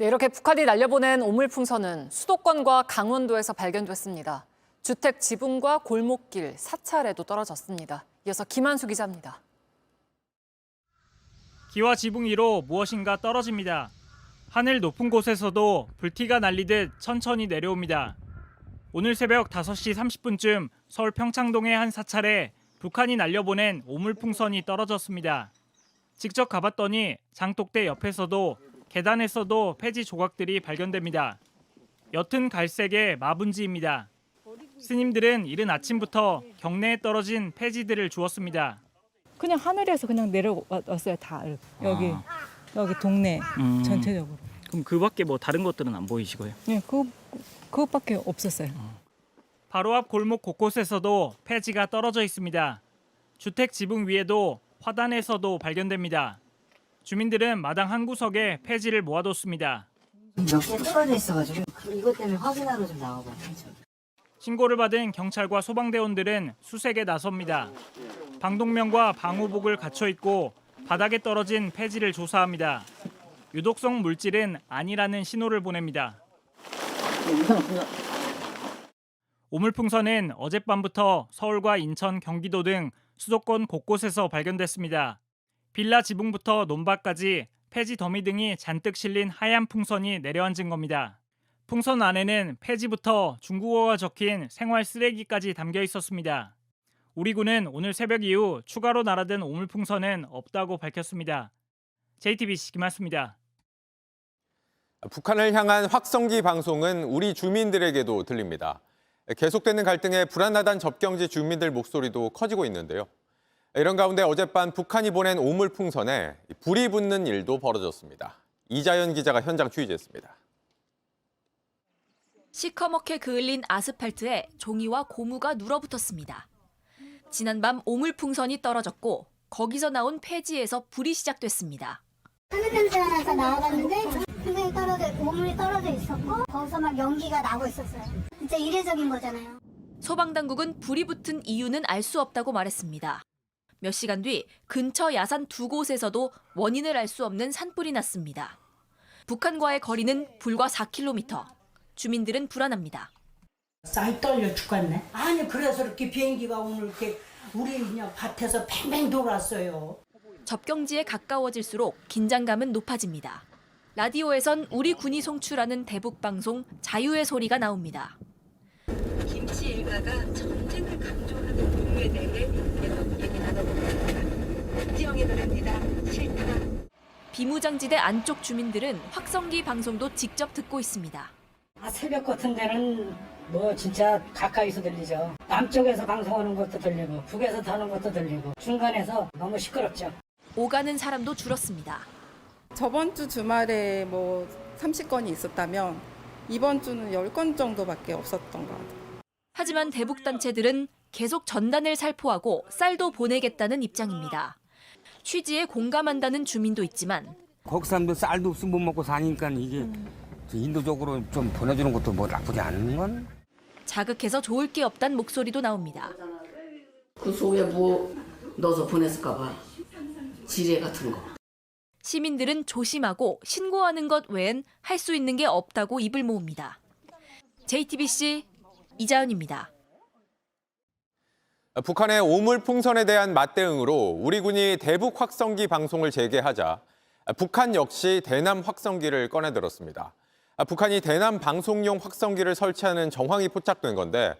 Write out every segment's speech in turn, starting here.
네, 이렇게 북한이 날려보낸 오물풍선은 수도권과 강원도에서 발견됐습니다. 주택 지붕과 골목길, 사찰에도 떨어졌습니다. 이어서 김한수 기자입니다. 기와 지붕 위로 무엇인가 떨어집니다. 하늘 높은 곳에서도 불티가 날리듯 천천히 내려옵니다. 오늘 새벽 5시 30분쯤 서울 평창동의 한 사찰에 북한이 날려보낸 오물풍선이 떨어졌습니다. 직접 가봤더니 장독대 옆에서도 계단에서도 폐지 조각들이 발견됩니다. 옅은 갈색의 마분지입니다. 스님들은 이른 아침부터 경내에 떨어진 폐지들을 주웠습니다. 그냥 하늘에서 그냥 내려왔어요. 다 여기 동네 전체적으로. 그럼 그 밖에 뭐 다른 것들은 안 보이시고요? 네, 그것밖에 없었어요. 바로 앞 골목 곳곳에서도 폐지가 떨어져 있습니다. 주택 지붕 위에도 화단에서도 발견됩니다. 주민들은 마당 한 구석에 폐지를 모아뒀습니다. 몇 개 떨어져 있어가지고 이것 때문에 확인하러 좀 나와봐요. 신고를 받은 경찰과 소방대원들은 수색에 나섭니다. 방독면과 방호복을 갖춰 입고 바닥에 떨어진 폐지를 조사합니다. 유독성 물질은 아니라는 신호를 보냅니다. 오물풍선은 어젯밤부터 서울과 인천, 경기도 등 수도권 곳곳에서 발견됐습니다. 빌라 지붕부터 논밭까지 폐지 더미 등이 잔뜩 실린 하얀 풍선이 내려앉은 겁니다. 풍선 안에는 폐지부터 중국어가 적힌 생활 쓰레기까지 담겨 있었습니다. 우리 군은 오늘 새벽 이후 추가로 날아든 오물풍선은 없다고 밝혔습니다. JTBC 김한수입니다. 북한을 향한 확성기 방송은 우리 주민들에게도 들립니다. 계속되는 갈등에 불안하다는 접경지 주민들 목소리도 커지고 있는데요. 이런 가운데 어젯밤 북한이 보낸 오물풍선에 불이 붙는 일도 벌어졌습니다. 이자연 기자가 현장 취재했습니다. 시커멓게 그을린 아스팔트에 종이와 고무가 눌어붙었습니다. 지난밤 오물풍선이 떨어졌고 거기서 나온 폐지에서 불이 시작됐습니다. 하늘 냄새가 나서 나와봤는데 오물이 떨어져 있었고 거기서 막 연기가 나고 있었어요. 진짜 이례적인 거잖아요. 소방당국은 불이 붙은 이유는 알 수 없다고 말했습니다. 몇 시간 뒤 근처 야산 2곳에서도 원인을 알 수 없는 산불이 났습니다. 북한과의 거리는 불과 4km. 주민들은 불안합니다. 쌀 떨려 죽겠네. 아니 그래서 이렇게 비행기가 오늘 이렇게 우리 그냥 밭에서 팽팽 돌았어요. 접경지에 가까워질수록 긴장감은 높아집니다. 라디오에선 우리 군이 송출하는 대북방송 자유의 소리가 나옵니다. 김치 일가가 전쟁을 강조하는 이유에 대해 계속 얘기 나눠보겠습니다. 박지영의 노래입니다. 싫다. 비무장지대 안쪽 주민들은 확성기 방송도 직접 듣고 있습니다. 새벽 같은 데는 뭐 진짜 가까이서 들리죠. 남쪽에서 방송하는 것도 들리고 북에서 하는 것도 들리고 중간에서 너무 시끄럽죠. 오가는 사람도 줄었습니다. 저번 주 주말에 뭐 30건이 있었다면 이번 주는 10건 정도밖에 없었던 것 같아요. 하지만 대북단체들은 계속 전단을 살포하고 쌀도 보내겠다는 입장입니다. 취지에 공감한다는 주민도 있지만 거기 사람들 쌀도 없으면 못 먹고 사니까 이게 인도적으로 좀 보내주는 것도 뭐 나쁘지 않은 건? 자극해서 좋을 게 없다는 목소리도 나옵니다. 그 속에 뭐 넣어서 보냈을까 봐. 지뢰 같은 거. 시민들은 조심하고 신고하는 것 외엔 할 수 있는 게 없다고 입을 모읍니다. JTBC 이자연입니다. 북한의 오물풍선에 대한 맞대응으로 우리 군이 대북 확성기 방송을 재개하자 북한 역시 대남 확성기를 꺼내들었습니다. 북한이 대남 방송용 확성기를 설치하는 정황이 포착된 건데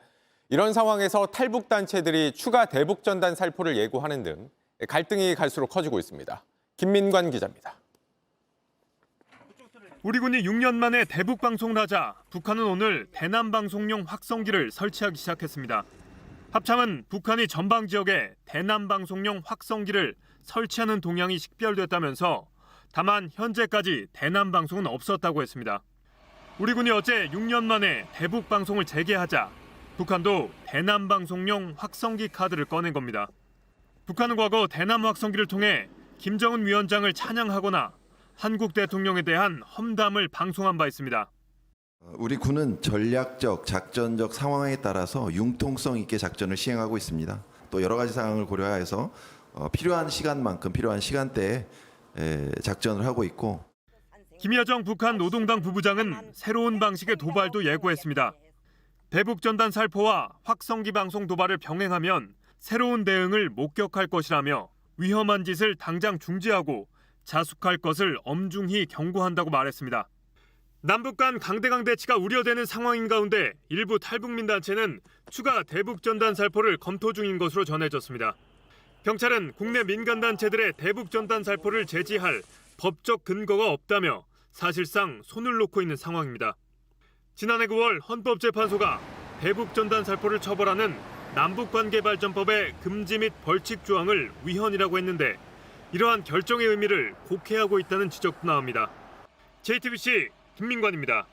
이런 상황에서 탈북 단체들이 추가 대북 전단 살포를 예고하는 등 갈등이 갈수록 커지고 있습니다. 김민관 기자입니다. 우리 군이 6년 만에 대북 방송을 하자 북한은 오늘 대남 방송용 확성기를 설치하기 시작했습니다. 합참은 북한이 전방 지역에 대남 방송용 확성기를 설치하는 동향이 식별됐다면서 다만 현재까지 대남 방송은 없었다고 했습니다. 우리 군이 어제 6년 만에 대북 방송을 재개하자 북한도 대남 방송용 확성기 카드를 꺼낸 겁니다. 북한은 과거 대남 확성기를 통해 김정은 위원장을 찬양하거나 한국 대통령에 대한 험담을 방송한 바 있습니다. 우리 군은 전략적, 작전적 상황에 따라서 융통성 있게 작전을 시행하고 있습니다. 또 여러 가지 상황을 고려해서 필요한 시간만큼 필요한 시간대에 작전을 하고 있고 김여정 북한 노동당 부부장은 새로운 방식의 도발도 예고했습니다. 대북전단 살포와 확성기 방송 도발을 병행하면 새로운 대응을 목격할 것이라며 위험한 짓을 당장 중지하고 자숙할 것을 엄중히 경고한다고 말했습니다. 남북 간 강대강 대치가 우려되는 상황인 가운데 일부 탈북민 단체는 추가 대북전단 살포를 검토 중인 것으로 전해졌습니다. 경찰은 국내 민간단체들의 대북전단 살포를 제지할 법적 근거가 없다며 사실상 손을 놓고 있는 상황입니다. 지난해 9월 헌법재판소가 대북전단 살포를 처벌하는 남북관계발전법의 금지 및 벌칙 조항을 위헌이라고 했는데 이러한 결정의 의미를 곡해하고 있다는 지적도 나옵니다. JTBC 김민관입니다.